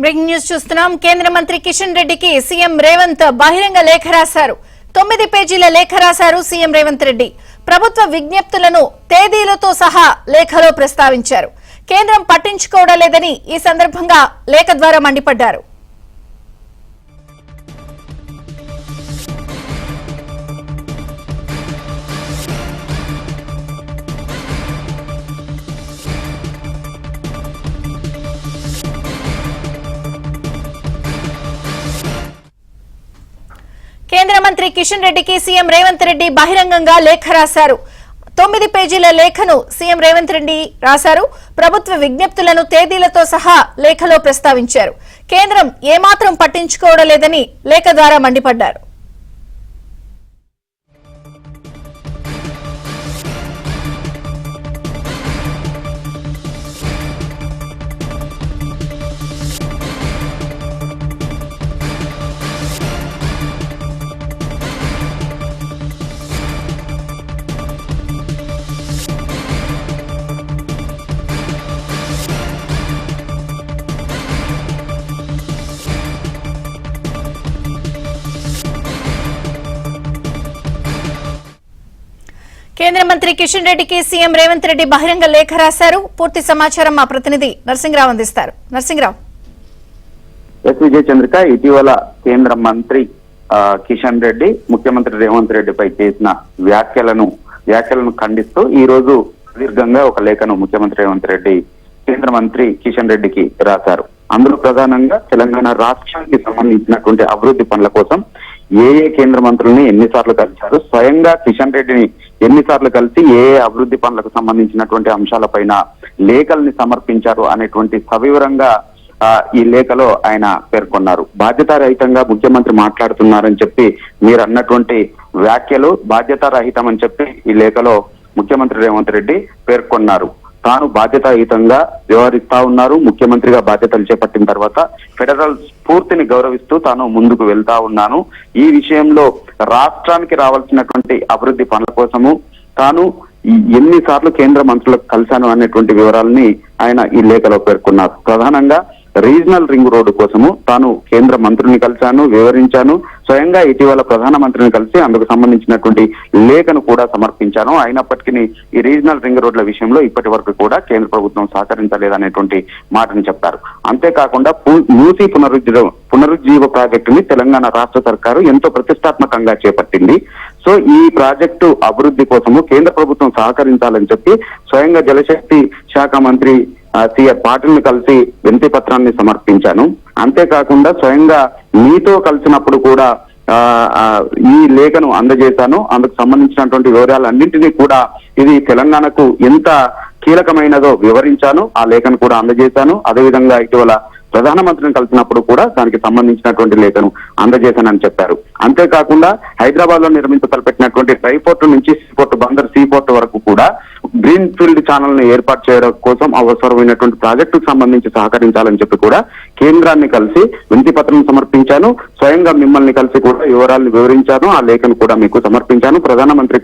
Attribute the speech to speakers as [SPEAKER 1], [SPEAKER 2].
[SPEAKER 1] Breaking news చూస్తున్నాం. కేంద్ర మంత్రి కిషన్ రెడ్డికి సీఎం రేవంత్ బహిరంగ లేఖ రాశారు. 9 పేజీల లేఖ రాశారు సీఎం రేవంత్ రెడ్డి. ప్రభుత్వ విజ్ఞప్తులను తేదీలతో సహా లేఖలో ప్రస్తావించారు. కేంద్రం పట్టించుకోవడం లేదని ఈ సందర్భంగా లేఖ ద్వారా మండిపడ్డారు. కేంద్ర మంత్రి కిషన్ రెడ్డికి సీఎం రేవంత్ రెడ్డి బహిరంగంగా లేఖ రాశారు. 9 పేజీల లేఖను సీఎం రేవంత్ రెడ్డి రాశారు. ప్రభుత్వ విజ్ఞప్తులను తేదీలతో సహా లేఖలో ప్రస్తావించారు. కేంద్రం ఏమాత్రం పట్టించుకోవడం లేదని లేఖ ద్వారా మండిపడ్డారు. కేంద్ర మంత్రి కిషన్ రెడ్డికి సీఎం రేవంత్ రెడ్డి బహిరంగ లేఖ రాశారు. పూర్తి సమాచారం మా ప్రతినిధి నరసింగరావు అందిస్తారు. నరసింగరావు.
[SPEAKER 2] విజయ చంద్రిక, ఇటీవల కేంద్ర మంత్రి కిషన్ రెడ్డి ముఖ్యమంత్రి రేవంత్ రెడ్డిపై చేసిన వ్యాఖ్యలను ఖండిస్తూ ఈ రోజు దీర్ఘంగా ఒక లేఖను ముఖ్యమంత్రి రేవంత్ రెడ్డి కేంద్ర మంత్రి కిషన్ రెడ్డికి రాశారు. అందులో ప్రధానంగా తెలంగాణ రాష్ట్రానికి సంబంధించినటువంటి అభివృద్ధి పనుల కోసం ఏ కేంద్ర మంత్రుల్ని ఎన్నిసార్లు కలిశారు, స్వయంగా కిషన్ రెడ్డిని ఎన్నిసార్లు కలిసి ఏ అభివృద్ధి పనులకు సంబంధించినటువంటి అంశాలపైన లేఖల్ని సమర్పించారు అనేటువంటి సవివరంగా ఈ లేఖలో ఆయన పేర్కొన్నారు. బాధ్యతారహితంగా ముఖ్యమంత్రి మాట్లాడుతున్నారని చెప్పి మీరు అన్నటువంటి వ్యాఖ్యలు బాధ్యతారహితం అని చెప్పి ఈ లేఖలో ముఖ్యమంత్రి రేవంత్ రెడ్డి పేర్కొన్నారు. తాను బాధ్యతాయుతంగా వ్యవహరిస్తా ఉన్నారు. ముఖ్యమంత్రిగా బాధ్యతలు చేపట్టిన తర్వాత ఫెడరల్ స్ఫూర్తిని గౌరవిస్తూ తాను ముందుకు వెళ్తా ఉన్నాను. ఈ విషయంలో రాష్ట్రానికి రావాల్సినటువంటి అభివృద్ధి పనుల కోసము తాను ఎన్నిసార్లు కేంద్ర మంత్రులకు కలిశాను అనేటువంటి వివరాలని ఆయన ఈ లేఖలో పేర్కొన్నారు. ప్రధానంగా రీజనల్ రింగ్ రోడ్డు కోసము తాను కేంద్ర మంత్రుల్ని కలిశాను, వివరించాను. స్వయంగా ఇటీవల ప్రధానమంత్రిని కలిసి అందుకు సంబంధించినటువంటి లేఖను కూడా సమర్పించాను. అయినప్పటికీ ఈ రీజనల్ రింగ్ రోడ్ల విషయంలో ఇప్పటి వరకు కూడా కేంద్ర ప్రభుత్వం సహకరించలేదనేటువంటి మాటను చెప్పారు. అంతేకాకుండా మూసీ పునరుజ్జీవ ప్రాజెక్టుని తెలంగాణ రాష్ట్ర సర్కారు ఎంతో ప్రతిష్టాత్మకంగా చేపట్టింది. సో ఈ ప్రాజెక్టు అభివృద్ధి కోసము కేంద్ర ప్రభుత్వం సహకరించాలని చెప్పి స్వయంగా జలశక్తి శాఖ మంత్రి సిఆర్ పాటిల్ని కలిసి వినతి పత్రాన్ని సమర్పించాను. అంతేకాకుండా స్వయంగా మీతో కలిసినప్పుడు కూడా ఈ లేఖను అందజేశాను. అందుకు సంబంధించినటువంటి వివరాలన్నింటినీ కూడా ఇది తెలంగాణకు ఎంత కీలకమైనదో వివరించాను. ఆ లేఖను కూడా అందజేశాను. అదేవిధంగా ఇటీవల ప్రధానమంత్రిని కలిసినప్పుడు కూడా దానికి సంబంధించినటువంటి లేఖను అందజేశానని చెప్పారు. అంతేకాకుండా హైదరాబాద్ లో తలపెట్టినటువంటి డ్రైపోర్ట్ నుంచి బందర్ సీపోర్ట్ వరకు కూడా గ్రీన్ ఫీల్డ్ ఛానల్ ని ఏర్పాటు చేయడం కోసం అవసరమైనటువంటి ప్రాజెక్టుకు సంబంధించి సహకరించాలని చెప్పి కూడా కేంద్రాన్ని కలిసి వినతి పత్రం సమర్పించాను. స్వయంగా మిమ్మల్ని కలిసి కూడా వివరాలను వివరించాను. ఆ లేఖను కూడా మీకు సమర్పించాను. ప్రధానమంత్రి